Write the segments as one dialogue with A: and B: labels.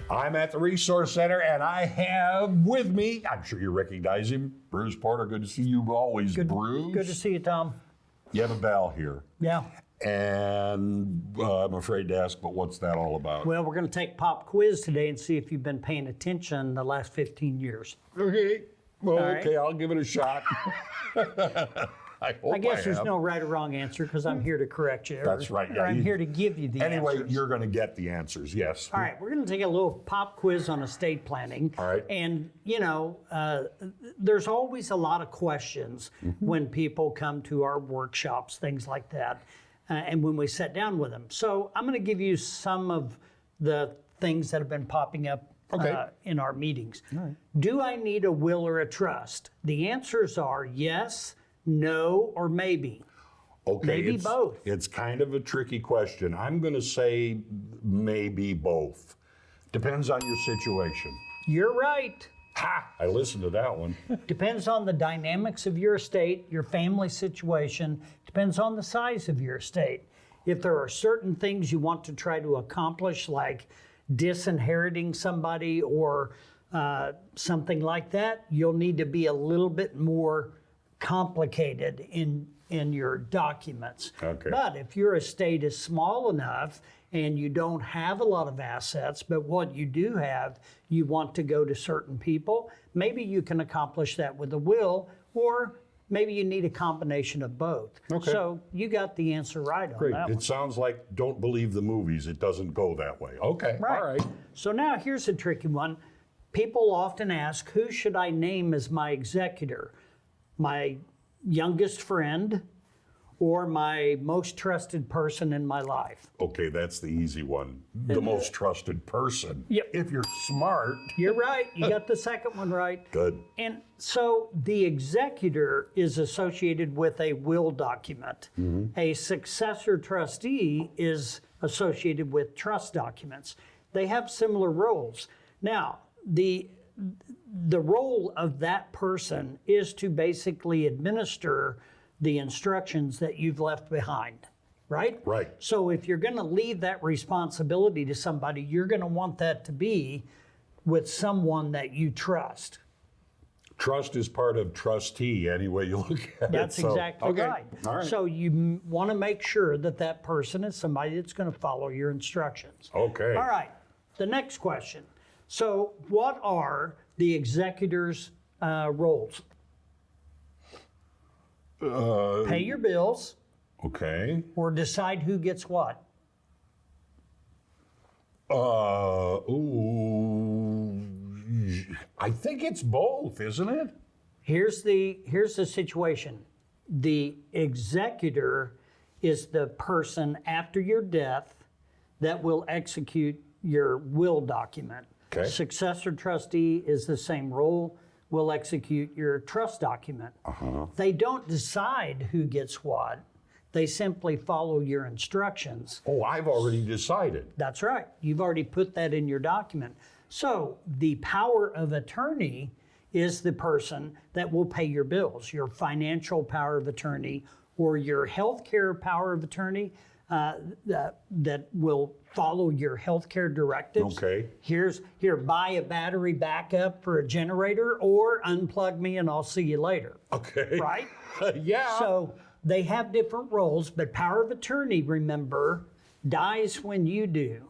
A: I'm at the Resource Center, and I have with me, I'm sure you recognize him, Bruce Porter. Good to see you always, Bruce.
B: Good to see you, Tom.
A: You have a bell here.
B: Yeah.
A: And I'm afraid to ask, but what's that all about?
B: Well, we're going to take pop quiz today and see if you've been paying attention the last 15 years.
A: Okay. Well,
B: All right.
A: okay, I'll give it a shot. I
B: guess there's no right or wrong answer because I'm here to correct you.
A: That's right. Yeah,
B: I'm here to give you the
A: anyway,
B: answers.
A: you're going to get the answers, yes.
B: All right, we're going to take a little pop quiz on estate planning.
A: All right.
B: And, you know, there's always a lot of questions when people come to our workshops, things like that, and when we sit down with them. So I'm going to give you some of the things that have been popping up in our meetings.
A: All right.
B: Do I need a will or a trust? The answers are yes, no, or maybe.
A: Okay,
B: Maybe both.
A: It's kind of a tricky question. I'm going to say maybe both. Depends on your situation.
B: You're right.
A: Ha! I listened to that one.
B: Depends on the dynamics of your estate, your family situation, depends on the size of your estate. If there are certain things you want to try to accomplish, like disinheriting somebody or something like that, you'll need to be a little bit more complicated in your documents.
A: Okay.
B: But if your estate is small enough and you don't have a lot of assets, but what you do have, you want to go to certain people, maybe you can accomplish that with a will, or maybe you need a combination of both.
A: Okay.
B: So you got the answer right
A: Great.
B: on that
A: It
B: one.
A: sounds like don't believe the movies. It doesn't go that way. Okay.
B: Right.
A: All right.
B: So now here's a tricky one. People often ask, who should I name as my executor? My youngest friend or my most trusted person in my life?
A: Okay, that's the easy one. The most trusted person.
B: Yep.
A: If you're smart.
B: You're right. You got the second one right.
A: Good.
B: And so the executor is associated with a will document. A successor trustee is associated with trust documents. They have similar roles. Now, the role of that person is to basically administer the instructions that you've left behind, right?
A: Right.
B: So if you're going to leave that responsibility to somebody, you're going to want that to be with someone that you trust.
A: Trust is part of trustee, any way you look at it.
B: That's exactly
A: okay.
B: right.
A: All right.
B: So you want to make sure that that person is somebody that's going to follow your instructions.
A: Okay.
B: All right. The next question. So what are the executor's roles? Pay your bills
A: Okay.
B: or decide who gets what?
A: I think it's both, isn't it?
B: Here's the situation. The executor is the person after your death that will execute your will document.
A: Okay.
B: Successor trustee is the same role, will execute your trust document. They don't decide who gets what. They simply follow your instructions.
A: Oh, I've already decided.
B: That's right. You've already put that in your document. So the power of attorney is the person that will pay your bills, your financial power of attorney or your healthcare power of attorney that will follow your healthcare directives.
A: Okay.
B: Here, buy a battery backup for a generator or unplug me and I'll see you later.
A: Okay.
B: Right?
A: Yeah.
B: So they have different roles, but power of attorney, remember, dies when you do.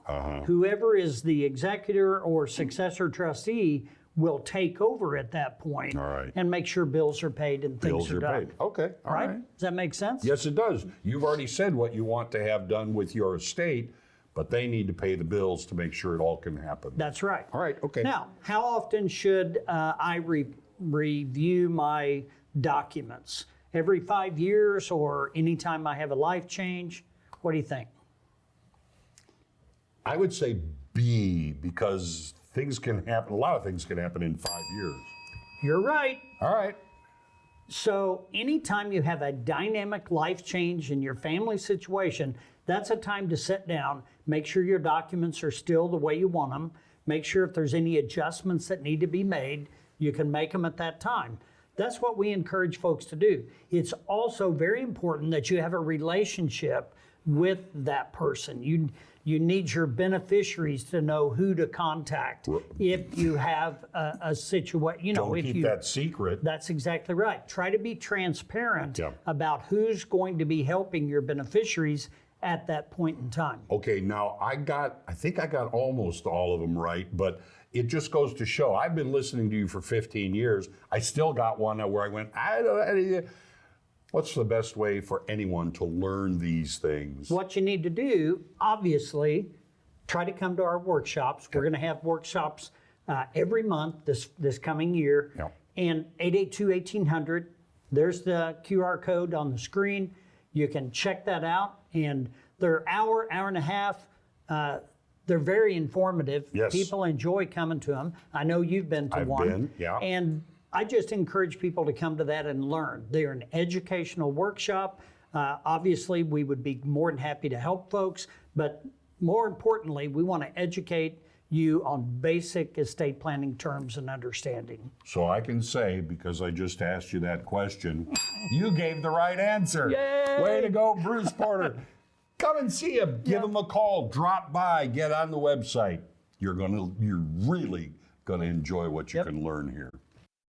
B: Whoever is the executor or successor trustee will take over at that point
A: All right.
B: and make sure bills are paid and things
A: Bills
B: are
A: are
B: done.
A: paid. Okay. All
B: Right?
A: right.
B: Does that make sense?
A: Yes, it does. You've already said what you want to have done with your estate, but they need to pay the bills to make sure it all can happen.
B: That's right.
A: All right. Okay.
B: Now, how often should I review my documents? Every 5 years or anytime I have a life change? What do you think?
A: I would say B, because things can happen. A lot of things can happen in 5 years.
B: You're right.
A: All right.
B: So anytime you have a dynamic life change in your family situation, that's a time to sit down, make sure your documents are still the way you want them, make sure if there's any adjustments that need to be made, you can make them at that time. That's what we encourage folks to do. It's also very important that you have a relationship with that person. You need your beneficiaries to know who to contact if you have a situation. You know,
A: Don't
B: if
A: keep
B: you,
A: that secret.
B: That's exactly right. Try to be transparent
A: Yeah.
B: about who's going to be helping your beneficiaries at that point in time.
A: Okay, now I think I got almost all of them right, but it just goes to show, I've been listening to you for 15 years. I still got one where I went, what's the best way for anyone to learn these things?
B: What you need to do, obviously, try to come to our workshops. We're going to have workshops every month this coming year.
A: Yeah.
B: And 882-1800, there's the QR code on the screen. You can check that out. And they're hour and a half. They're very informative.
A: Yes.
B: People enjoy coming to them. I know you've been to one.
A: I've been, yeah.
B: And I just encourage people to come to that and learn. They're an educational workshop. Obviously, we would be more than happy to help folks, but more importantly, we want to educate you on basic estate planning terms and understanding.
A: So I can say, because I just asked you that question, you gave the right answer.
B: Yay!
A: Way to go, Bruce Porter. Come and see him. Give him a call. Drop by. Get on the website. You're really gonna enjoy what you can learn here.